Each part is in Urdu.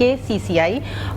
KCCI,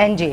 NJ,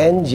NJ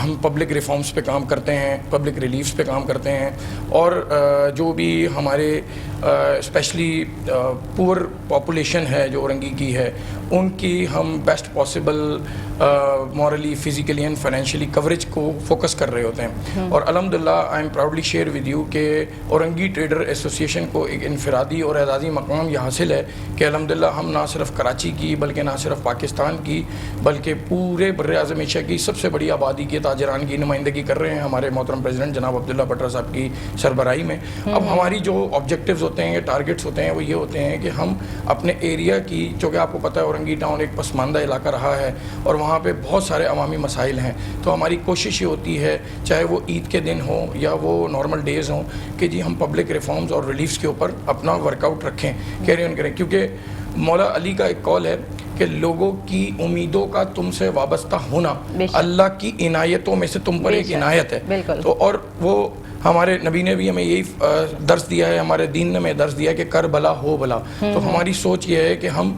ہم پبلک ریفارمز پہ کام کرتے ہیں, پبلک ریلیفز پہ کام کرتے ہیں, اور جو بھی ہمارے اسپیشلی پور پاپولیشن ہے جو اورنگی کی ہے, ان کی ہم best possible morally, physically and financially coverage کو فوکس کر رہے ہوتے ہیں. اور الحمدللہ I am proudly share with you کہ اورنگی ٹریڈر ایسوسیشن کو ایک انفرادی اور اعزازی مقام یہ حاصل ہے کہ الحمدللہ ہم نہ صرف کراچی کی بلکہ نہ صرف پاکستان کی بلکہ پورے بر اعظم ایشیا کی سب سے بڑی آبادی کے تاجران کی نمائندگی کر رہے ہیں ہمارے محترم پریزیڈنٹ جناب عبداللہ بٹر صاحب کی سربراہی میں. اب ہماری جو آبجیکٹیوز ہوتے ہیں, ٹارگیٹس ہوتے ہیں, وہ یہ ہوتے ہیں کہ ہم اپنے ایریا کی, چونکہ آپ کو پتہ ہے اورنگی ٹاؤن ایک پسماندہ علاقہ رہا ہے اور وہاں پہ بہت سارے عوامی مسائل ہیں, تو ہماری کوشش یہ ہوتی ہے چاہے وہ عید کے دن ہوں یا وہ نارمل ڈیز ہوں کہ جی ہم پبلک ریفارمز اور ریلیفز کے اوپر اپنا ورک آؤٹ رکھیں, کیری آن کریں. کیونکہ مولا علی کا ایک قول ہے کہ لوگوں کی امیدوں کا تم سے وابستہ ہونا اللہ کی عنایتوں میں سے تم پر ایک عنایت ہے. تو اور وہ ہمارے نبی نے بھی ہمیں یہی درس دیا ہے, ہمارے دین نے ہمیں درس دیا ہے کہ کر بلا ہو بلا. تو ہماری سوچ یہ ہے کہ ہم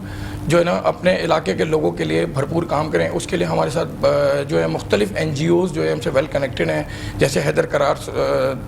جو ہے نا اپنے علاقے کے لوگوں کے لیے بھرپور کام کریں. اس کے لیے ہمارے ساتھ جو ہے مختلف NGOز جو ہے ہم سے ویل کنیکٹڈ ہیں, جیسے حیدر قرار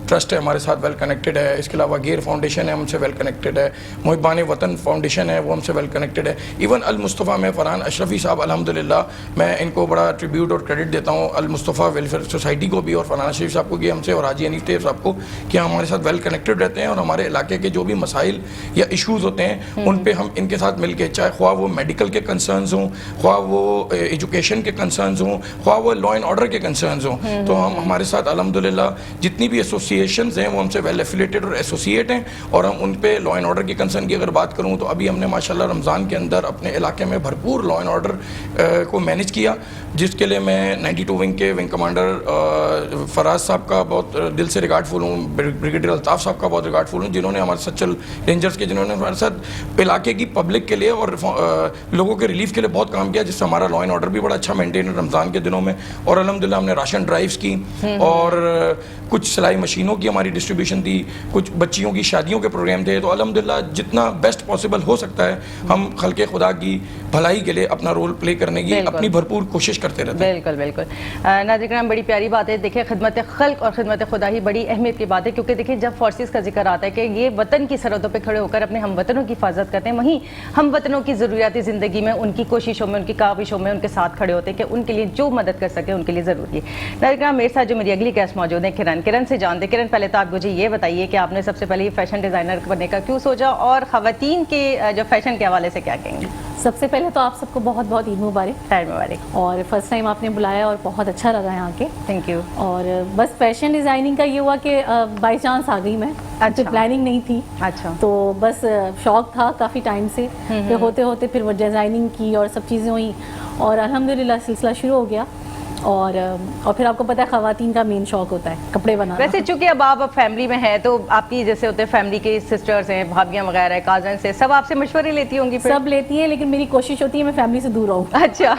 ٹرسٹ ہے ہمارے ساتھ ویل کنیکٹڈ ہے, اس کے علاوہ گیر فاؤنڈیشن ہے ہم سے ویل کنیکٹڈ ہے, محبان وطن فاؤنڈیشن ہے وہ ہم سے ویل کنیکٹڈ ہے, ایون المصطفیٰ میں فرحان اشرفی صاحب الحمدللہ میں ان کو بڑا ٹریبیوٹ اور کریڈٹ دیتا ہوں, المصطفیٰ ویلفیئر سوسائٹی کو بھی اور فرحان اشرفی صاحب کو بھی ہم سے, اور حاجی انیف طیب صاحب کو, کہ ہمارے ساتھ ویل کنیکٹڈ رہتے ہیں اور ہمارے علاقے کے جو بھی مسائل یا ایشوز ہوتے ہیں ان پہ ہم ان کے ساتھ مل کے, چاہے خواہ وہ میڈیکل کے کنسرنز ہوں, خواہ وہ ایجوکیشن کے کنسرنز ہوں, خواہ وہ لا اینڈ آرڈر کے کنسرنز ہوں, تو ہم ہمارے ساتھ الحمدللہ جتنی بھی ایسوسیشنز ہیں وہ ہم سے ویل ایفیلیٹڈ اور ایسوسیٹ ہیں, اور ہم ان پہ لا اینڈ آرڈر کے کنسرن کی اگر بات کروں تو ابھی ہم نے ماشاءاللہ رمضان کے اندر اپنے علاقے میں بھرپور لا اینڈ آرڈر کو مینیج کیا, جس کے لیے میں 92 ونگ کے ونگ کمانڈر فراز صاحب کا بہت دل سے ریگارڈ فل ہوں, بریگیڈیئر الطاف صاحب کا بہت ریگارڈ فل ہوں, جنہوں نے ہمارے سچل رینجرز کے, جنہوں نے ہمارے ساتھ علاقے کی پبلک کے لیے اور لوگوں کے ریلیف کے لیے بہت کام کیا, جس سے ہمارا لا اینڈ آرڈر بھی بڑا اچھا مینٹین ہے رمضان کے دنوں میں. اور الحمدللہ ہم نے راشن ڈرائیوز کی اور کچھ سلائی مشینوں کی ہماری ڈسٹریبیوشن تھی, کچھ بچیوں کی شادیوں کے پروگرام تھے. تو الحمدللہ جتنا بیسٹ پاسبل ہو سکتا ہے ہم خلق خدا کی بھلائی کے لیے اپنا رول پلے کرنے کی اپنی بھرپور کوشش کرتے رہتے ہیں. بالکل بالکل. ناظرین کرام بڑی پیاری بات ہے. دیکھیں خدمت خلق اور خدمت خدا ہی بڑی اہمیت کی بات ہے, کیونکہ دیکھیں جب فورسز کا ذکر آتا ہے کہ یہ وطن کی سرحدوں پہ کھڑے ہو کر اپنے ہم وطنوں کی حفاظت کرتے ہیں, وہیں ہم وطنوں کی ضروریاتی زندگی میں ان کی کوششوں میں ان کی کاوشوں میں ان کے ساتھ کھڑے ہوتے ہیں کہ ان کے لیے جو مدد کر سکے ان کے لیے ضروری ہے. ناظرین کرام میرے ساتھ جو میری اگلی گیسٹ موجود ہیں کرن سے جانتے. کرن پہلے تو آپ مجھے یہ بتائیے کہ آپ نے سب سے پہلے فیشن ڈیزائنر بننے کا کیوں سوچا, اور خواتین کے جو فیشن کے حوالے سے کیا کہیں گے؟ سب سے پہلے تو آپ سب کو بہت بہت عید مبارک. خیر مبارک. اور فرسٹ ٹائم آپ نے بلایا اور بہت اچھا لگا یہاں کے. Thank you. اور بس فیشن ڈیزائننگ کا یہ ہوا کہ بائی چانس آ گئی میں, اچھا پلاننگ نہیں تھی. اچھا. تو بس شوق تھا کافی ٹائم سے, پھر ہوتے ہوتے پھر وہ ڈیزائننگ کی اور سب چیزیں ہوئیں اور الحمدللہ سلسلہ شروع ہو گیا. اور پھر آپ کو پتہ ہے خواتین کا مین شوق ہوتا ہے کپڑے بنانا. ویسے چونکہ اب آپ فیملی میں ہیں تو آپ کی جیسے ہوتے ہیں فیملی کے سسٹرز ہیں, بھابیاں وغیرہ, کازنس ہیں, سب آپ سے مشورے لیتی ہوں گی؟ سب لیتی ہیں, لیکن میری کوشش ہوتی ہے میں فیملی سے دور رہوں. اچھا.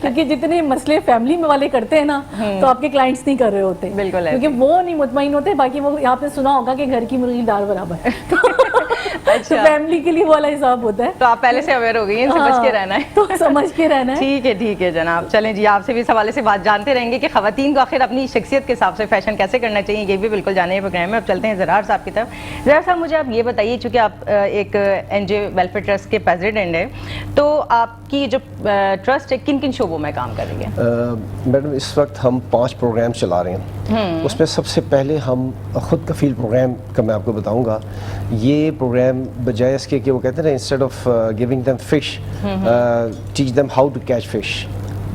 کیونکہ جتنے مسئلے فیملی میں والے کرتے ہیں نا تو آپ کے کلائنٹس نہیں کر رہے ہوتے. بالکل. کیونکہ وہ نہیں مطمئن ہوتے, باقی وہ آپ نے سنا ہوگا کہ گھر کی مرغی دار برابر. اچھا. فیملی کے لیے وہ والا حساب ہوتا ہے. تو آپ پہلے سے اویئر ہو گئی ہیں, سمجھ کے رہنا ہے. تو سمجھ کے رہنا ہے. ٹھیک ہے جناب. چلیں جی, آپ سے بھی اس حوالے سے بات جانتے رہیں گے کہ خواتین کو آخر اپنی شخصیت کے حساب سے فیشن کیسے کرنا چاہیے, یہ بھی بالکل جانے پروگرام میں. اب چلتے ہیں زرار صاحب کی طرف. زرار صاحب مجھے آپ یہ بتائیے, چونکہ آپ ایک NJ ویلفیئر ٹرسٹ کے پریزیڈنٹ ہیں, تو آپ کی جو ٹرسٹ ہے کن کن شعبوں میں کام کر رہی ہے؟ میڈم اس وقت ہم 5 پروگرام چلا رہے ہیں. اس میں سب سے پہلے ہم خود کفیل پروگرام کا میں آپ کو بتاؤں گا. یہ پروگرام بجائے اس کے کہ وہ کہتے ہیں نا instead of giving them fish teach them how to catch fish,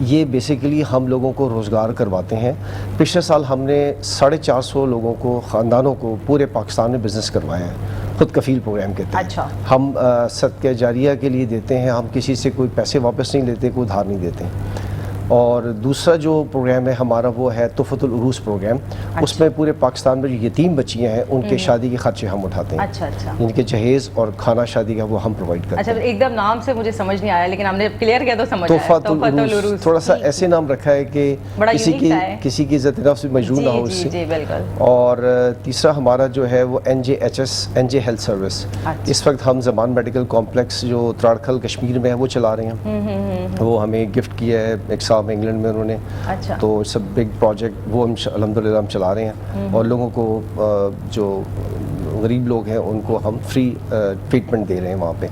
یہ بیسیکلی ہم لوگوں کو روزگار کرواتے ہیں. پچھلے سال ہم نے 450 لوگوں کو, خاندانوں کو پورے پاکستان میں بزنس کروایا ہے خود کفیل پروگرام کے تحت. اچھا. ہم صدقہ جاریہ کے لیے دیتے ہیں, ہم کسی سے کوئی پیسے واپس نہیں لیتے, کوئی ادھار نہیں دیتے. اور دوسرا جو پروگرام ہے ہمارا وہ ہے تحفۃ العروس پروگرام. اس میں پورے پاکستان میں جو یتیم بچیاں ہیں ان کے شادی کے خرچے ہم اٹھاتے ہیں. اچھا اچھا. ان کے جہیز اور کھانا شادی کا وہ ہم پرووائڈ کرتے ہیں. اچھا, ایک دم نام سے مجھے سمجھ نہیں آیا, لیکن ہم نے کلیئر کیا تو سمجھ آیا. تحفۃ العروس تھوڑا سا ایسے نام رکھا ہے کہ کسی کی عزت نفس بھی مجروح نہ ہو اس سے. جی بالکل. اور تیسرا ہمارا جو ہے وہ NJHS NJ ہیلتھ سروس. اس وقت ہم زمان میڈیکل کمپلیکس جو تراڑکھل کشمیر میں ہے وہ چلا رہے ہیں. وہ ہمیں گفٹ کیا ہے 1 سال کام ہے انگلینڈ میں انہوں نے. اچھا. تو اٹس اے بگ پروجیکٹ, وہ ہم الحمدللہ ہم چلا رہے ہیں, اور لوگوں کو جو غریب لوگ ہیں ان کو ہم فری ٹریٹمنٹ دے رہے ہیں وہاں پہ.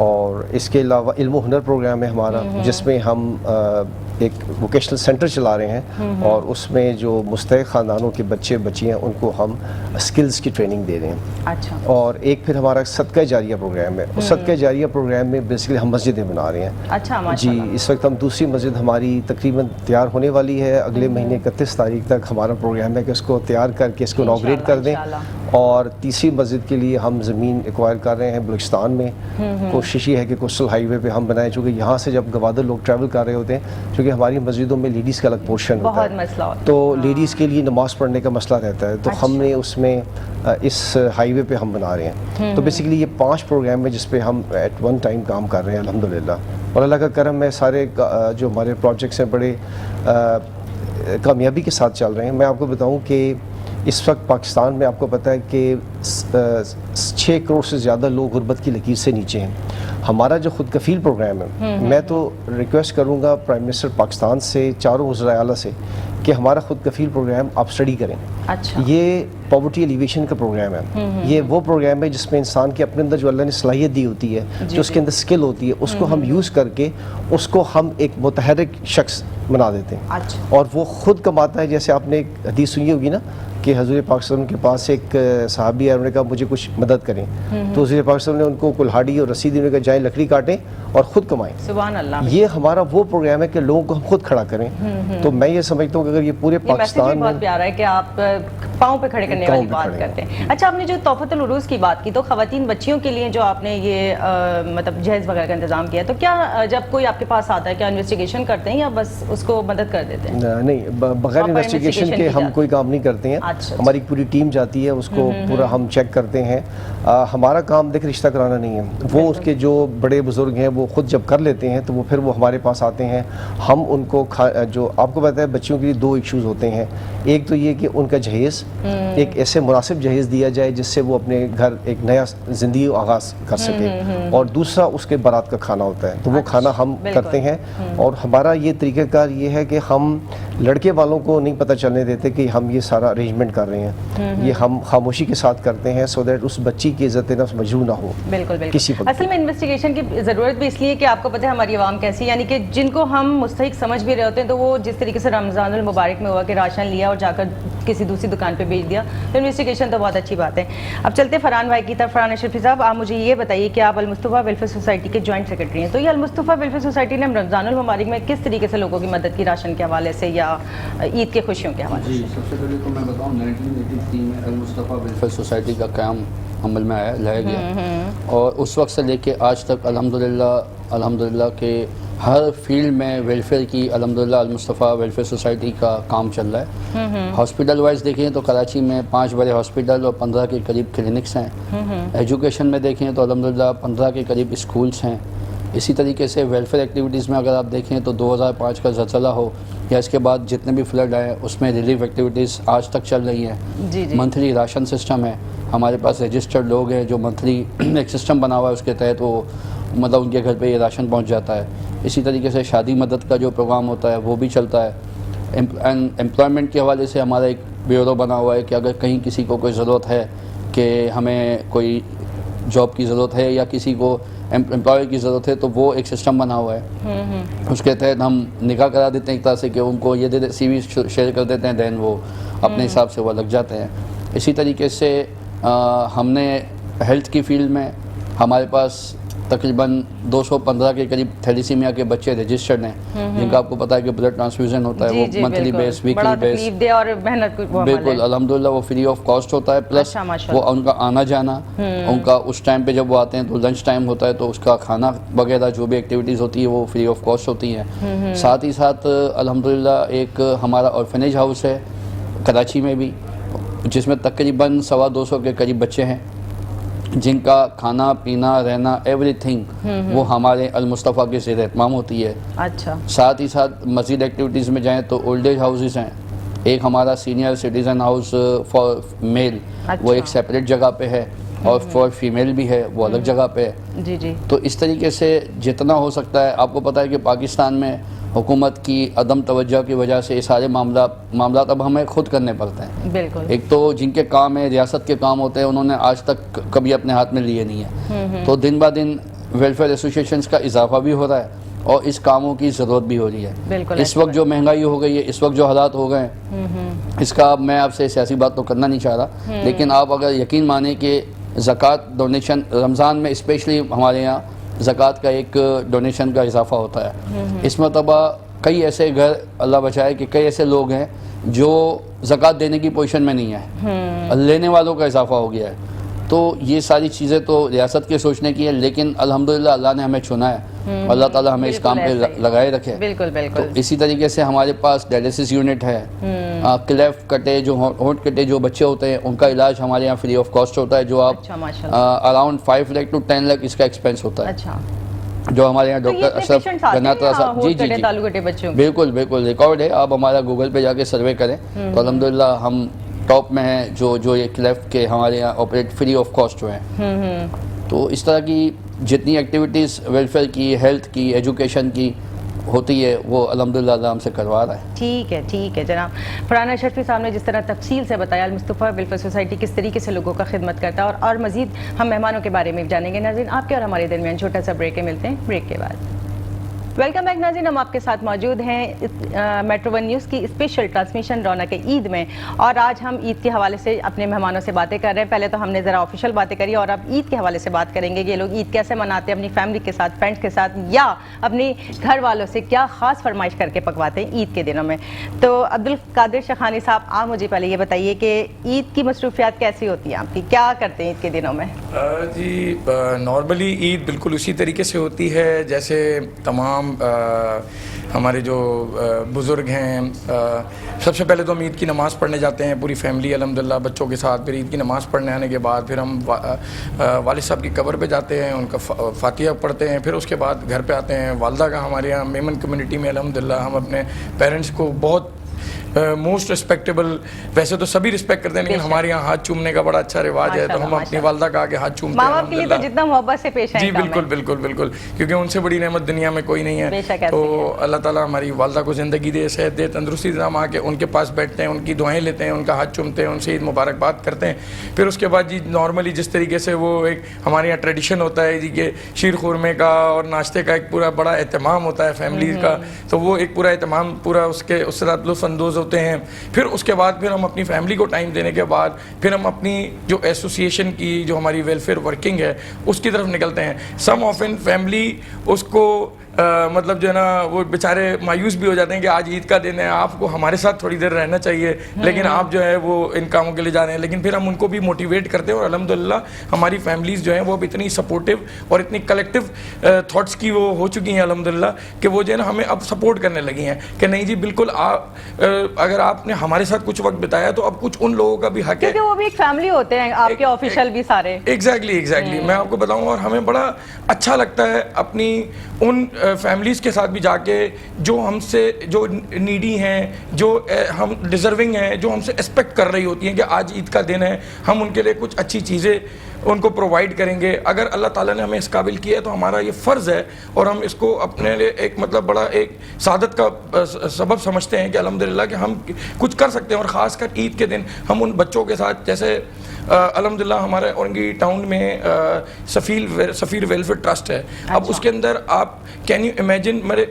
اور اس کے علاوہ علم و ہنر پروگرام ہے ہمارا, جس میں ہم ایک ووکیشنل سینٹر چلا رہے ہیں, اور اس میں جو مستحق خاندانوں کے بچے بچیاں ان کو ہم اسکلز کی ٹریننگ دے رہے ہیں. اچھا. اور ایک پھر ہمارا صدقہ جاریہ پروگرام ہے. صدقہ جاریہ پروگرام میں بیسیکلی ہم مسجدیں بنا رہے ہیں. اچھا جی, اس وقت ہم دوسری مسجد ہماری تقریباً تیار ہونے والی ہے. اگلے مہینے 31 تاریخ تک ہمارا پروگرام ہے کہ اس کو تیار کر کے اس کو انوگریٹ کر دیں. اور تیسری مسجد کے لیے ہم زمین ایکوائر کر رہے ہیں بلوچستان میں. کوشش یہ ہے کہ کوسٹل ہائی وے پہ ہم بنائیں, چونکہ یہاں سے جب گوادر لوگ ٹریول کر رہے ہوتے ہیں, کیونکہ ہماری مسجدوں میں لیڈیز کا الگ پورشن ہوتا ہے, بہت مسئلہ ہوتا ہے, تو لیڈیز کے لیے نماز پڑھنے کا مسئلہ رہتا ہے, تو ہم نے اس میں اس ہائی وے پہ ہم بنا رہے ہیں. تو بیسیکلی یہ 5 پروگرام ہے جس پہ ہم ایٹ ون ٹائم کام کر رہے ہیں الحمدللہ. اور اللہ کا کرم ہے, سارے جو ہمارے پروجیکٹس ہیں بڑے کامیابی کے ساتھ چل رہے ہیں. میں آپ کو بتاؤں کہ اس وقت پاکستان میں آپ کو پتہ ہے کہ 6 کروڑ سے زیادہ لوگ غربت کی لکیر سے نیچے ہیں. ہمارا جو خود کفیل پروگرام ہے, میں تو ریکویسٹ کروں گا پرائم منسٹر پاکستان سے, چاروں وزراء اعلیٰ سے, کہ ہمارا خود کفیل پروگرام آپ اسٹڈی کریں. اچھا. یہ پاورٹی ایلیویشن کا پروگرام ہے. یہ وہ پروگرام ہے جس میں انسان کے اپنے اندر جو اللہ نے صلاحیت دی ہوتی ہے, جو اس کے اندر اسکل ہوتی ہے, اس کو ہم یوز کر کے اس کو ہم ایک متحرک شخص بنا دیتے ہیں. اور وہ خود کماتا ہے. جیسے آپ نے ایک حدیث سنی ہوگی نا کہ حضور پاک صلی اللہ علیہ وسلم کے پاس ایک صحابی ہے, انہوں نے کہا مجھے کچھ مدد کریں, تو حضور پاک صلی اللہ علیہ وسلم نے ان کو کلہاڑی اور رسی دی, انہوں نے کہا جائیں لکڑی کاٹیں اور خود کمائیں. سبحان اللہ. یہ ہمارا وہ پروگرام ہے کہ لوگوں کو ہم خود کھڑا کریں. تو میں یہ سمجھتا ہوں کہ اگر یہ پورے پاکستان میں بہت پیارا ہے کہ آپ پاؤں پہ کھڑے کرنے والی بات کرتے ہیں. اچھا, آپ نے جو تحفۃ العروس کی بات کی, تو خواتین بچیوں کے لیے جو آپ نے یہ مطلب جہیز وغیرہ کا انتظام کیا, تو کیا جب کوئی آپ کے پاس آتا ہے کیا انویسٹیگیشن کرتے ہیں یا بس اس کو مدد کر دیتے ہیں؟ نہیں, بغیر انویسٹیگیشن کے ہم کوئی کام نہیں کرتے ہیں. ہماری پوری ٹیم جاتی ہے, اس کو پورا ہم چیک کرتے ہیں. ہمارا کام دیکھ رشتہ کرانا نہیں ہے, وہ اس کے جو بڑے بزرگ ہیں وہ خود جب کر لیتے ہیں تو وہ پھر وہ ہمارے پاس آتے ہیں. ہم ان کو جو آپ کو پتہ ہے بچیوں کے لیے 2 ایشوز ہوتے ہیں. ایک تو یہ کہ ان کا جہیز ایک ایسے مناسب جہیز دیا جائے جس سے وہ اپنے گھر ایک نیا زندگی آغاز کر سکے, اور دوسرا اس کے بارات کا کھانا ہوتا ہے, تو وہ کھانا ہم کرتے ہیں. اور ہمارا یہ طریقہ کار یہ ہے کہ ہم لڑکے والوں کو نہیں پتہ چلنے دیتے کہ ہم یہ سارا ارینجمنٹ کر رہے ہیں. یہ ہم خاموشی کے ساتھ کرتے ہیں سو دیٹ اس بچی کی عزت نفس مجروح نہ ہو. بالکل کسی پر. اصل میں انویسٹیگیشن کی ضرورت بھی اس لیے کہ آپ کو پتہ ہے ہماری عوام کیسی, یعنی کہ جن کو ہم مستحق سمجھ بھی رہے ہوتے ہیں, تو وہ جس طریقے سے رمضان المبارک میں ہوا کہ راشن لیا اور جا کر کسی دوسری دکان پہ بیچ دیا, تو انویسٹیگیشن تو بہت اچھی بات ہے. اب چلتے فرحان بھائی کی طرف. فرحان اشرفی صاحب, آپ مجھے یہ بتائیے کہ آپ المصطفیٰ ویلفیئر سوسائٹی کے جوائنٹ سیکرٹری ہیں, تو یہ المصطفیٰ ویلفیئر سوسائٹی نے رمضان المبارک میں کس طریقے سے لوگوں کی مدد کی, راشن کے حوالے سے یا عید کے خوشیوں کے حوالے سے؟ جی, سب سے پہلے تو میں بتاؤں 1983 میں المصطفیٰ ویلفیئر سوسائٹی کا قیام عمل میں آیا, لایا گیا, اور اس وقت سے لے کے آج تک الحمدللہ کہ ہر فیلڈ میں ویلفیئر کی الحمدللہ المصطفیٰ ویلفیئر سوسائٹی کا کام چل رہا ہے. ہاسپٹل وائز دیکھیں تو کراچی میں 5 بڑے ہاسپٹل اور 15 کے قریب کلینکس ہیں. ایجوکیشن میں دیکھیں تو الحمدللہ 15 کے قریب اسکولس ہیں. اسی طریقے سے ویلفیئر ایکٹیویٹیز میں اگر آپ دیکھیں تو 2005 کا زلزلہ ہو یا اس کے بعد جتنے بھی فلڈ آئے اس میں ریلیف ایکٹیویٹیز آج تک چل رہی ہیں. منتھلی راشن سسٹم ہے, ہمارے پاس رجسٹرڈ لوگ ہیں جو منتھلی ایک سسٹم بنا ہوا ہے, اس کے تحت وہ مطلب ان کے گھر پہ یہ راشن پہنچ جاتا ہے. اسی طریقے سے شادی مدد کا جو پروگرام ہوتا ہے وہ بھی چلتا ہے. امپلائمنٹ کے حوالے سے ہمارا ایک بیورو بنا ہوا ہے کہ اگر کہیں کسی کو کوئی ضرورت ہے کہ ہمیں کوئی جاب کی ضرورت ہے یا کسی کو امپلائی کی ضرورت ہے, تو وہ ایک سسٹم بنا ہوا ہے. اس کے تحت ہم نکاح کرا دیتے ہیں ایک طرح سے کہ ان کو یہ سی وی شیئر کر دیتے ہیں, دین وہ اپنے حساب سے وہ لگ جاتے ہیں. اسی طریقے سے ہم نے ہیلتھ کی فیلڈ میں ہمارے پاس تقریباً 215 کے قریب تھیلیسیمیا کے بچے رجسٹرڈ ہیں, جن کا آپ کو پتہ ہے کہ بلڈ ٹرانسفیوژن ہوتا ہے, وہ منتھلی بیس, ویکلی بیس, بالکل الحمدللہ وہ فری آف کاسٹ ہوتا ہے. پلس وہ ان کا آنا جانا, ان کا اس ٹائم پہ جب وہ آتے ہیں تو لنچ ٹائم ہوتا ہے, تو اس کا کھانا وغیرہ جو بھی ایکٹیویٹیز ہوتی ہے وہ فری آف کاسٹ ہوتی ہیں. ساتھ ہی ساتھ الحمدللہ ایک ہمارا آرفنیج ہاؤس ہے کراچی میں بھی, جس میں تقریباً 250 کے قریب بچے ہیں, جن کا کھانا پینا رہنا ایوری تھنگ وہ ہمارے المصطفیٰ کے زیر اہتمام ہوتی ہے. اچھا. ساتھ ہی ساتھ مزید ایکٹیویٹیز میں جائیں تو اولڈ ایج ہاؤسز ہیں. ایک ہمارا senior citizen house for male, وہ ایک سیپریٹ جگہ پہ ہے, اور فار فیمیل بھی ہے, وہ الگ جگہ پہ ہے. جی. تو اس طریقے سے جتنا ہو سکتا ہے, آپ کو پتہ ہے کہ پاکستان میں حکومت کی عدم توجہ کی وجہ سے یہ سارے معاملات اب ہمیں خود کرنے پڑتے ہیں. بالکل. ایک تو جن کے کام ہیں ریاست کے کام ہوتے ہیں انہوں نے آج تک کبھی اپنے ہاتھ میں لیے نہیں ہیں, تو دن بہ دن ویلفیئر ایسوسیشنز کا اضافہ بھی ہو رہا ہے اور اس کاموں کی ضرورت بھی ہو رہی ہے. بالکل. اس وقت جو مہنگائی ہو گئی ہے, اس وقت جو حالات ہو گئے ہیں, اس کا میں آپ سے سیاسی بات تو کرنا نہیں چاہ رہا, لیکن آپ اگر یقین مانیں کہ زکوٰۃ ڈونیشن رمضان میں اسپیشلی ہمارے یہاں زکوٰۃ کا ایک ڈونیشن کا اضافہ ہوتا ہے. اس مرتبہ کئی ایسے گھر, اللہ بچائے, کہ کئی ایسے لوگ ہیں جو زکوٰۃ دینے کی پوزیشن میں نہیں ہیں, لینے والوں کا اضافہ ہو گیا ہے. تو یہ ساری چیزیں تو ریاست کے سوچنے کی ہے, لیکن الحمدللہ اللہ نے ہمیں چنا ہے, اللہ تعالیٰ ہمیں اس کام پہ لگائے رکھے. بالکل تو بالکل. اسی طریقے سے ہمارے پاس ڈائلیسس یونٹ ہے, کلیف کٹے جو ہونٹ کٹے جو بچے ہوتے ہیں ان کا علاج ہمارے یہاں فری آف کاسٹ ہوتا ہے, جو آپ اچھا ماشاء اللہ. اراؤنڈ 5 لاکھ to 10 لاکھ اس کا ایکسپینس ہوتا ہے, اچھا. جو ہمارے یہاں ڈاکٹر اشرف گناترا صاحب. جی جی جی بالکل بالکل ریکارڈ ہے, آپ ہمارا گوگل پہ جا کے سروے کریں تو الحمدللہ ہم ٹاپ میں ہیں جو یہ کلیف کے ہمارے یہاں آپریٹ فری آف کاسٹ جو ہیں. تو اس طرح کی جتنی ایکٹیویٹیز ویلفیئر کی, ہیلتھ کی, ایجوکیشن کی ہوتی ہے وہ الحمدللہ اللہ ہم سے کروا رہا ہے. ٹھیک ہے جناب. فرحان اشرفی صاحب نے جس طرح تفصیل سے بتایا المصطفیٰ ویلفیئر سوسائٹی کس طریقے سے لوگوں کا خدمت کرتا ہے, اور مزید ہم مہمانوں کے بارے میں بھی جانیں گے. ناظرین آپ کے اور ہمارے درمیان چھوٹا سا بریک ہے, ملتے ہیں بریک کے بعد. ویلکم بیک ناظرین, ہم آپ کے ساتھ موجود ہیں میٹرو ون نیوز کی اسپیشل ٹرانسمیشن رونق عید میں, اور آج ہم عید کے حوالے سے اپنے مہمانوں سے باتیں کر رہے ہیں. پہلے تو ہم نے ذرا آفیشیل باتیں کری, اور اب عید کے حوالے سے بات کریں گے کہ یہ لوگ عید کیسے مناتے ہیں, اپنی فیملی کے ساتھ, فرینڈس کے ساتھ, یا اپنی گھر والوں سے کیا خاص فرمائش کر کے پکواتے ہیں عید کے دنوں میں. تو عبدالقادر شیخانی صاحب, آپ مجھے پہلے یہ بتائیے کہ عید کی مصروفیات کیسی ہوتی ہیں آپ کی, کیا کرتے ہیں عید کے دنوں میں؟ جی نارملی عید بالکل اسی طریقے سے ہوتی ہے جیسے تمام ہمارے جو بزرگ ہیں. سب سے پہلے تو ہم عید کی نماز پڑھنے جاتے ہیں پوری فیملی الحمدللہ بچوں کے ساتھ. پھر عید کی نماز پڑھنے آنے کے بعد پھر ہم والد صاحب کی قبر پہ جاتے ہیں, ان کا فاتحہ پڑھتے ہیں. پھر اس کے بعد گھر پہ آتے ہیں. والدہ کا ہمارے یہاں میمن کمیونٹی میں الحمدللہ ہم اپنے پیرنٹس کو بہت موسٹ ریسپیکٹیبل, ویسے تو سبھی رسپیکٹ کرتے ہیں لیکن ہمارے یہاں ہاتھ چومنے کا بڑا اچھا رواج ہے, تو ہم اپنی والدہ کا آگے ہاتھ چومتے ہیں. ماں باپ کے لیے تو جتنا محبت سے پیش آئیں. جی بالکل بالکل بالکل, کیونکہ ان سے بڑی نعمت دنیا میں کوئی نہیں ہے. تو اللہ تعالیٰ ہماری والدہ کو زندگی دے, صحت دے, تندرستی دے. ہم آ کے ان کے پاس بیٹھتے ہیں, ان کی دعائیں لیتے ہیں, ان کا ہاتھ چومتے ہیں, ان سے عید مبارکباد کرتے ہیں. پھر اس کے بعد جی نارملی جس طریقے سے وہ ایک ہمارے یہاں ٹریڈیشن ہوتا ہے جی کہ شیر خورمے کا اور ناشتے کا ایک پورا بڑا اہتمام ہوتا ہے فیملیز کا, تو وہ ایک پورا اہتمام پورا اس سے لطف اندوز ہوتے ہیں. پھر اس کے بعد پھر ہم اپنی فیملی کو ٹائم دینے کے بعد پھر ہم اپنی جو ایسوسیشن کی جو ہماری ویلفیئر ورکنگ ہے اس کی طرف نکلتے ہیں. سم آفن فیملی اس کو مطلب جو ہے نا وہ بیچارے مایوس بھی ہو جاتے ہیں کہ آج عید کا دن ہے, آپ کو ہمارے ساتھ تھوڑی دیر رہنا چاہیے, لیکن آپ جو ہے وہ ان کاموں کے لیے جا رہے ہیں. لیکن پھر ہم ان کو بھی موٹیویٹ کرتے ہیں, اور الحمدللہ ہماری فیملیز جو ہیں وہ اب اتنی سپورٹیو اور اتنی کلیکٹیو تھاٹس کی وہ ہو چکی ہیں الحمدللہ کہ وہ جو ہے نا ہمیں اب سپورٹ کرنے لگی ہیں کہ نہیں جی بالکل آپ اگر آپ نے ہمارے ساتھ کچھ وقت بتایا تو اب کچھ ان لوگوں کا بھی حق ہے, کیونکہ وہ بھی ایک فیملی ہوتے ہیں آپ کے آفیشیل بھی سارے. ایگزیکٹلی میں آپ کو بتاؤں, اور ہمیں بڑا اچھا لگتا ہے اپنی ان فیملیز کے ساتھ بھی جا کے جو ہم سے جو نیڈی ہیں, جو ہم ڈیزرونگ ہیں, جو ہم سے ایکسپیکٹ کر رہی ہوتی ہیں کہ آج عید کا دن ہے, ہم ان کے لیے کچھ اچھی چیزیں ان کو پرووائڈ کریں گے. اگر اللہ تعالیٰ نے ہمیں اس قابل کیا ہے تو ہمارا یہ فرض ہے, اور ہم اس کو اپنے لیے ایک مطلب بڑا ایک سعادت کا سبب سمجھتے ہیں کہ الحمدللہ کہ ہم کچھ کر سکتے ہیں. اور خاص کر عید کے دن ہم ان بچوں کے ساتھ, جیسے الحمدللہ ہمارے اورنگی ٹاؤن میں سفیر ویلفیئر ٹرسٹ ہے. اب اس کے اندر آپ کین یو امیجن, میرے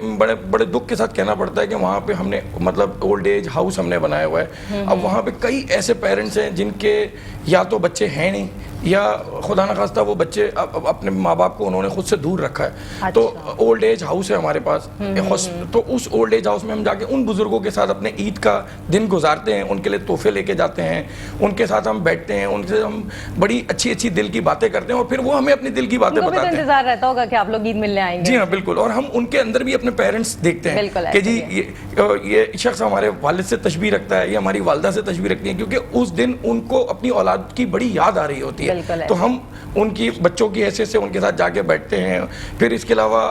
بڑے دکھ کے ساتھ کہنا پڑتا ہے کہ وہاں پہ ہم نے مطلب اولڈ ایج ہاؤس ہم نے بنایا ہوا ہے. اب وہاں پہ کئی ایسے پیرنٹس ہیں جن کے یا تو بچے ہیں نہیں, یا خدا نخواستہ وہ بچے اپنے ماں باپ کو انہوں نے خود سے دور رکھا ہے. تو اولڈ ایج ہاؤس ہے ہمارے پاس, تو اس اولڈ ایج ہاؤس میں ہم جا کے ان بزرگوں کے ساتھ اپنے عید کا دن گزارتے ہیں, ان کے لیے تحفے لے کے جاتے ہیں, ان کے ساتھ ہم بیٹھتے ہیں, ان سے ہم بڑی اچھی دل کی باتیں کرتے ہیں, اور پھر وہ ہمیں اپنی دل کی باتیں بتاتے ہیں. انتظار رہتا ہوگا کہ آپ لوگ عید ملنے آئیں گے. جی ہاں بالکل, اور ہم ان کے اندر بھی اپنے پیرنٹس دیکھتے ہیں کہ جی یہ شخص ہمارے والد سے تشبیہ رکھتا ہے, یہ ہماری والدہ سے تشبیہ رکھتی ہیں, کیونکہ اس دن ان کو اپنی اولاد کی بڑی یاد آ رہی ہوتی ہے. تو ہم ان کی بچوں کی حیثیت سے ان کے ساتھ جا کے بیٹھتے ہیں. پھر اس کے علاوہ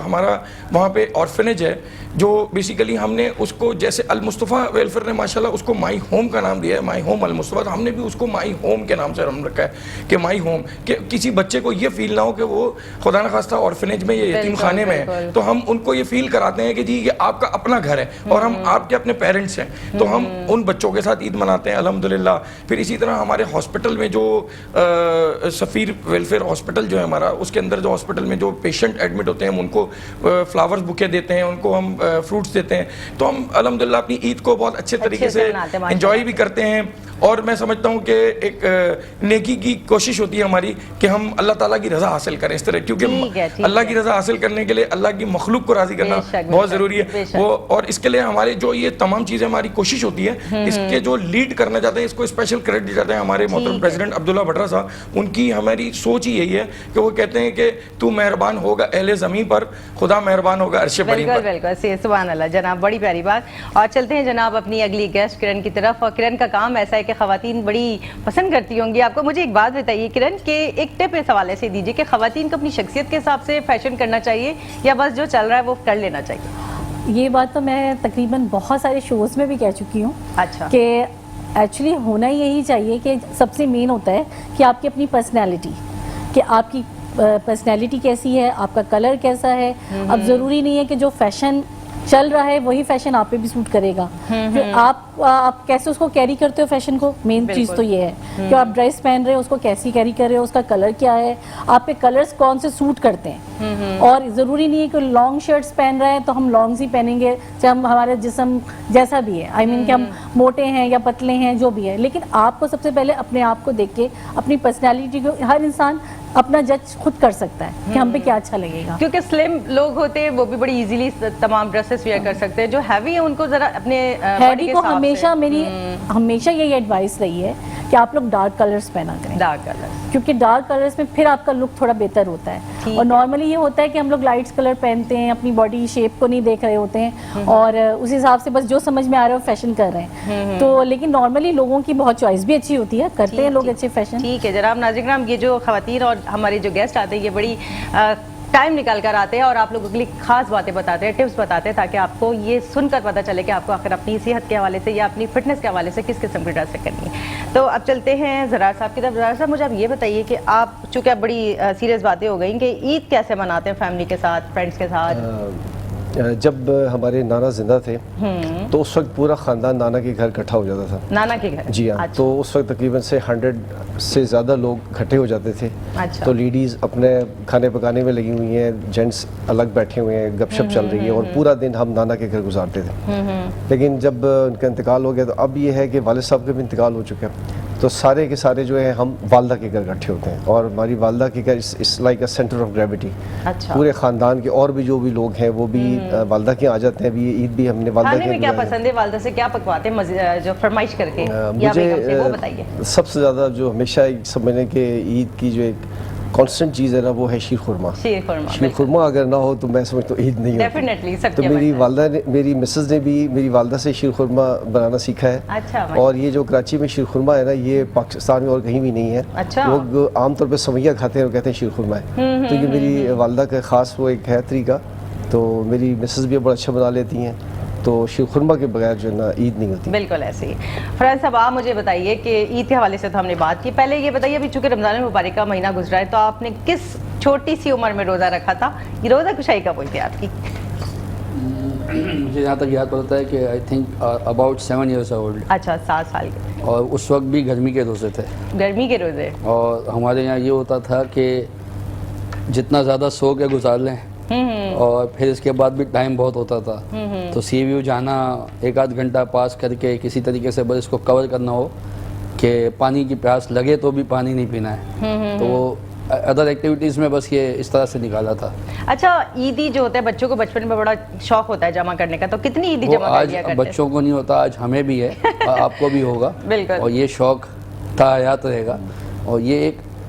ہمارا وہاں پہ آرفنیج ہے جو بیسیکلی ہم نے اس کو جیسے المصطفیٰ ویلفیئر نے ماشاءاللہ اس کو مائی ہوم کا نام دیا ہے, مائی ہوم المصطفیٰ, تو ہم نے بھی اس کو مائی ہوم کے نام سے ہم رکھا ہے کہ مائی ہوم, کہ کسی بچے کو یہ فیل نہ ہو کہ وہ خدا نخواستہ آرفنیج میں یا یتیم خانے میں ہے, تو ہم ان کو یہ فیل کراتے ہیں کہ جی یہ آپ کا اپنا گھر ہے اور ہم آپ کے اپنے پیرنٹس ہیں, تو ہم ان بچوں کے ساتھ عید مناتے ہیں الحمدللہ. پھر اسی طرح ہمارے ہاسپٹل میں جو سفیر ویلفیئر ہاسپٹل جو ہے ہمارا, اس کے اندر جو ہاسپٹل میں جو پیشنٹ ایڈمٹ ہوتے ہیں ہم ان کو فلاورز بکے دیتے ہیں, ان کو ہم فروٹس دیتے ہیں, تو ہم الحمدللہ اپنی عید کو بہت اچھے طریقے سے انجوائے بھی کرتے ہیں. اور میں سمجھتا ہوں کہ ایک نیکی کی کوشش ہوتی ہے ہماری کہ ہم اللہ تعالیٰ کی رضا حاصل کریں اس طرح, کیونکہ اللہ کی رضا حاصل کرنے کے لیے اللہ کی مخلوق کو راضی کرنا بہت ضروری ہے وہ, اور اس کے لیے ہمارے جو یہ تمام چیزیں ہماری کوشش ہوتی ہے, اس کے جو لیڈ کرنا چاہتے ہیں اس کو اسپیشل کریڈٹ دیا جاتا ہے ہمارے محترم پریزیڈنٹ عبداللہ بھٹرا صاحب. ان کی ہماری سوچ ہی یہی ہے کہ وہ کہتے ہیں کہ تو مہربان ہوگا اہل زمین پر, خدا مہربان ہوگا عرش بریم پر. بالکل سبحان اللہ جناب, بڑی پیاری بات. اور چلتے ہیں جناب اپنی اگلی گیسٹ کرن کی طرف, اور کرن کا کام ایسا ہے کہ خواتین بڑی پسند کرتی ہوں گی آپ کو. مجھے ایک بات بتائیے کرن, کہ ایک ٹپ اس حوالے سے دیجیے کہ خواتین کو اپنی شخصیت کے حساب سے فیشن کرنا چاہیے یا بس جو چل رہا ہے وہ کر لینا چاہیے؟ یہ بات تو میں تقریباً بہت سارے شوز میں بھی کہہ چکی ہوں. اچھا. کہ ایکچولی ہونا یہی چاہیے کہ سب سے مین ہوتا ہے کہ آپ کی اپنی پرسنالٹی, کہ آپ کی پرسنالٹی کیسی ہے, آپ کا کلر کیسا ہے. اب ضروری نہیں ہے کہ جو فیشن چل رہا ہے وہی فیشن آپ پہ بھی سوٹ کرے گا. پھر آپ کیسے اس کو کیری کرتے ہو فیشن کو, مین چیز تو یہ ہے کہ آپ ڈریس پہن رہے ہو اس کو کیسی کیری کر رہے ہو, اس کا کلر کیا ہے, آپ پہ کلرز کون سے سوٹ کرتے ہیں. اور ضروری نہیں ہے کہ لانگ شرٹس پہن رہے ہیں تو ہم لانگز ہی پہنیں گے, چاہے ہم ہمارے جسم جیسا بھی ہے, آئی مین کہ ہم موٹے ہیں یا پتلے ہیں جو بھی ہے. لیکن آپ کو سب سے پہلے اپنے آپ کو دیکھ کے اپنی پرسنالٹی کو, ہر انسان اپنا جج خود کر سکتا ہے کہ ہم پہ کیا اچھا لگے گا. کیونکہ سلم لوگ ہوتے ہیں وہ بھی بڑی ایزیلی تمام ڈریسز ویئر کر سکتے ہیں, جو ہیوی ہیں ان کو ذرا اپنے ہیوی کو ہمیشہ میری ہمیشہ یہی ایڈوائس رہی ہے کہ آپ لوگ ڈارک کلرز پہنا کریں, ڈارک کلر, کیونکہ ڈارک کلرز میں پھر آپ کا لک تھوڑا بہتر ہوتا ہے. اور نارملی یہ ہوتا ہے کہ ہم لوگ لائٹس کلر پہنتے ہیں, اپنی باڈی شیپ کو نہیں دیکھ رہے ہوتے ہیں اور اس حساب سے بس جو سمجھ میں آ رہا ہے وہ فیشن کر رہے ہیں. تو لیکن نارملی لوگوں کی بہت چوائس بھی اچھی ہوتی ہے, کرتے ہیں لوگ اچھے فیشن. ٹھیک ہے جناب. ناظرین کرام, یہ جو خواتین اور ہمارے جو گیسٹ آتے ہیں یہ بڑی ٹائم نکال کر آتے ہیں اور آپ لوگوں کے لیے خاص باتیں بتاتے ہیں, ٹپس بتاتے ہیں, تاکہ آپ کو یہ سن کر پتہ چلے کہ آپ کو آخر اپنی صحت کے حوالے سے یا اپنی فٹنس کے حوالے سے کس قسم کی ڈریس کرنی ہے. تو اب چلتے ہیں زرار صاحب کی طرف. زرار صاحب, مجھے آپ یہ بتائیے کہ آپ چونکہ اب بڑی سیریس باتیں ہو گئیں کہ عید کیسے مناتے ہیں فیملی کے ساتھ, فرینڈس کے ساتھ؟ جب ہمارے نانا زندہ تھے تو اس وقت پورا خاندان نانا کے گھر اکٹھا ہو جاتا تھا. نانا کے گھر؟ جی ہاں. تو اس وقت تقریباً سے 100 سے زیادہ لوگ اکٹھے ہو جاتے تھے. تو لیڈیز اپنے کھانے پکانے میں لگی ہوئی ہیں, جینٹس الگ بیٹھے ہوئے ہیں, گپ شپ چل رہی ہے, اور پورا دن ہم نانا کے گھر گزارتے تھے. لیکن جب ان کا انتقال ہو گیا تو اب یہ ہے کہ والد صاحب کا بھی انتقال ہو چکا ہے, تو سارے کے سارے جو ہے ہم والدہ کے گھر اکٹھے ہوتے ہیں, اور ہماری والدہ کے گھر اس like a centre of gravity. پورے خاندان کے اور بھی جو بھی لوگ ہیں وہ بھی والدہ کے آ جاتے ہیں. ابھی عید بھی ہم نے والدہ کے کیا پسند ہے, والدہ سے کیا پکواتے ہیں جو فرمائش کر کے, مجھے سب سے زیادہ جو ہمیشہ سمجھنے کہ عید کی جو ایک کانسٹنٹ چیز ہے نا وہ ہے شیر خورما. شیر خورما اگر نہ ہو تو میں سمجھتا ہوں عید نہیں ہوتی. تو میری والدہ نے, میری مسز نے بھی میری والدہ سے شیر خورما بنانا سیکھا ہے. اور یہ جو کراچی میں شیر خورما ہے نا, یہ پاکستان میں اور کہیں بھی نہیں ہے. لوگ عام طور پہ سویاں کھاتے ہیں اور کہتے ہیں شیر خورما ہے. تو یہ میری والدہ کا خاص وہ ایک ہے طریقہ. تو میری مسز بھی بڑا اچھا بنا لیتی ہیں, تو شیر خورما کے بغیر جو ہے نا عید نہیں ہوتی. بالکل ایسے ہی. فرحان صاحب, آپ مجھے بتائیے کہ عید کے حوالے سے تو ہم نے بات کی, پہلے یہ بتائیے ابھی چونکہ رمضان المبارک کا مہینہ گزرا ہے تو آپ نے کس چھوٹی سی عمر میں روزہ رکھا تھا, یہ روزہ کشائی کب ہوئی تھی آپ کی؟ مجھے جہاں تک یاد پڑتا ہے کہ I think about 7 years old. اچھا, 7 سال کے. اور اس وقت بھی گرمی کے روزے تھے. گرمی کے روزے. اور ہمارے یہاں یہ ہوتا تھا کہ جتنا زیادہ سو کے گزار لیں, اور پھر اس کے بعد بھی ٹائم بہت ہوتا تھا, تو سی ویو جانا 1-8 گھنٹہ پاس کر کے کسی طریقے سے بس اس کو کور کرنا ہو کہ پانی کی پیاس لگے تو بھی پانی نہیں پینا ہے. تو وہ ادر ایکٹیویٹیز میں بس یہ اس طرح سے نکالا تھا. اچھا, عیدی جو ہوتا ہے بچوں کو بچپن میں بڑا شوق ہوتا ہے جمع کرنے کا, تو کتنی عیدی جمع کر لیا کرتے ہیں؟ بچوں کو نہیں ہوتا, آج ہمیں بھی ہے, آپ کو بھی ہوگا. بالکل. اور یہ شوق تھا, حیات رہے گا. اور یہ ایک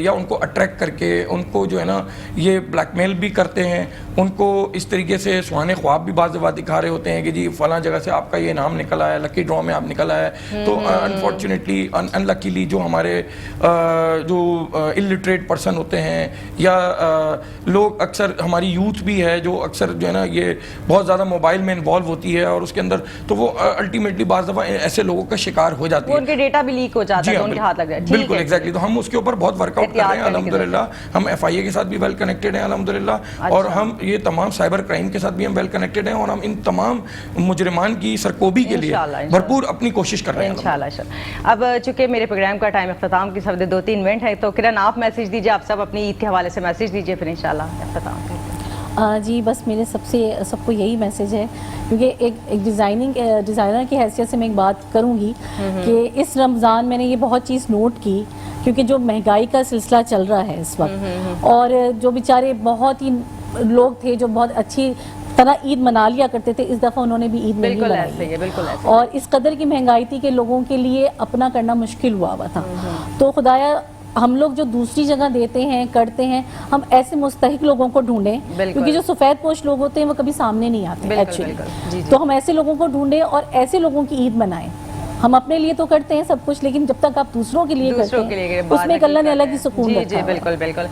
یا ان کو اٹریکٹ کر کے ان کو جو ہے نا یہ بلیک میل بھی کرتے ہیں, ان کو اس طریقے سے سہانے خواب بھی بعض دفعہ دکھا رہے ہوتے ہیں کہ جی فلاں جگہ سے آپ کا یہ نام نکلا ہے, لکی ڈرا میں آپ نکلا ہے. تو انفارچونیٹلی انلکیلی جو ہمارے جو الٹریٹ پرسن ہوتے ہیں یا لوگ اکثر ہماری یوتھ بھی ہے جو اکثر جو ہے نا یہ بہت زیادہ موبائل میں انوالو ہوتی ہے اور اس کے اندر, تو وہ الٹیمیٹلی بعض دفعہ ایسے لوگوں کا شکار ہو جاتی ہے, ان کے ڈیٹا بھی لیک ہو جاتا ہے, ان کے ہاتھ لگ جاتا ہے. بالکل ایگزیکٹلی. تو ہم اس کے اوپر بہت ورک آؤٹ کر رہے ہیں الحمدللہ. ہم ایف آئی اے کے ساتھ بھی ویل کنیکٹڈ ہیں الحمدللہ, اور ہم یہ تمام سائبر کرائم کے ساتھ بھی ہم ویل کنیکٹڈ ہیں, اور ہم ان تمام مجرمان کی سرکوبی کے لیے بھرپور اپنی کوشش کر رہے ہیں انشاءاللہ. اب چونکہ میرے پروگرام کا ٹائم اختتام کی سب 2-3 منٹ ہے, تو کرن آپ میسج دیجیے, آپ سب اپنی عید کے حوالے سے میسج دیجیے, پھر انشاءاللہ اختتام کریں. جی بس میرے سب کو یہی میسج ہے, کیونکہ ایک ڈیزائنر کی حیثیت سے میں ایک بات کروں گی کہ اس رمضان میں نے یہ بہت چیز نوٹ کی, کیونکہ جو مہنگائی کا سلسلہ چل رہا ہے اس وقت, اور جو بیچارے بہت ہی لوگ تھے جو بہت اچھی طرح عید منا لیا کرتے تھے, اس دفعہ انہوں نے بھی عید نہیں منائی, اور اس قدر کی مہنگائی تھی کہ لوگوں کے لیے اپنا کرنا مشکل ہوا تھا. تو خدایا ہم لوگ جو دوسری جگہ دیتے ہیں کرتے ہیں, ہم ایسے مستحق لوگوں کو ڈھونڈیں, کیونکہ جو سفید پوش لوگ ہوتے ہیں وہ کبھی سامنے نہیں آتے ایکچولی. تو ہم ایسے لوگوں کو ڈھونڈیں اور ایسے لوگوں کی عید منائیں. ہم اپنے لیے تو کرتے ہیں سب کچھ, لیکن جب تک آپ دوسروں کے لیے کرتے ہیں اس میں اللہ نے الگ ہی سکون رکھا ہے. بالکل بالکل.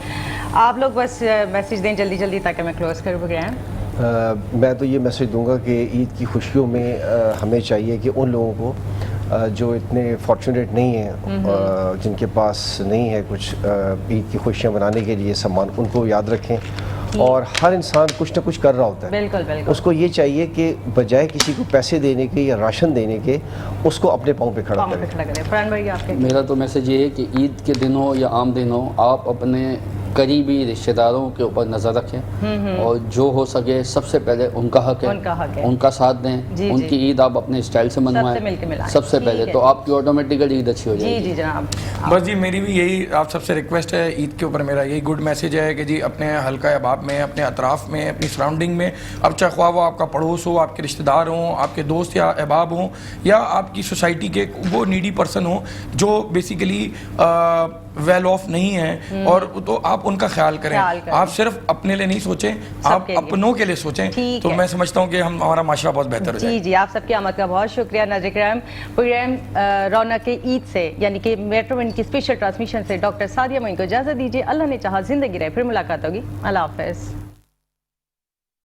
آپ لوگ بس میسج دیں جلدی جلدی تاکہ میں کلوز کروں پروگرام. میں تو یہ میسج دوں گا کہ عید کی خوشیوں میں ہمیں چاہیے کہ ان لوگوں کو جو اتنے فارچونیٹ نہیں ہیں, جن کے پاس نہیں ہے کچھ عید کی خوشیاں منانے کے لیے سامان, ان کو یاد رکھیں. اور ہر انسان کچھ نہ کچھ کر رہا ہوتا ہے, بالکل بالکل. اس کو یہ چاہیے کہ بجائے کسی کو پیسے دینے کے یا راشن دینے کے, اس کو اپنے پاؤں پہ کھڑا کریں. فرحان بھائی آپ کے میرا تو میسج یہ ہے کہ عید کے دن ہو یا عام دن ہو, آپ اپنے قریبی رشتہ داروں کے اوپر نظر رکھیں, اور جو ہو سکے سب سے پہلے ان کا حق ہے, ان کا ساتھ دیں, ان کی عید آپ اپنے اسٹائل سے منوائیں سب سے پہلے, تو آپ کی آٹومیٹیکلی عید اچھی ہو جائے گی. جی جناب. بس جی میری بھی یہی آپ سب سے ریکویسٹ ہے, عید کے اوپر میرا یہی گڈ میسج ہے کہ جی اپنے حلقہ احباب میں, اپنے اطراف میں, اپنی سراؤنڈنگ میں, اب چاہے خواہ وہ آپ کا پڑوس ہو, آپ کے رشتہ دار ہوں, آپ کے دوست یا احباب ہوں, یا آپ کی سوسائٹی کے وہ نیڈی پرسن ہوں جو بیسیکلی ویل آف نہیں ہیں, اور تو آپ ان کا خیال کریں. آپ صرف اپنے لیے نہیں سوچیں, آپ اپنوں کے لیے سوچیں, تو میں سمجھتا ہوں کہ ہمارا معاشرہ بہت بہتر ہو جائے. جی آپ سب کی آمد کا بہت شکریہ. ناظرین کرام, پروگرام رونق عید سے یعنی کہ میٹرو ون کی اسپیشل ٹرانسمیشن سے ڈاکٹر سعدیہ معین کو اجازت دیجیے. اللہ نے چاہا زندگی رہے, پھر ملاقات ہوگی. اللہ حافظ.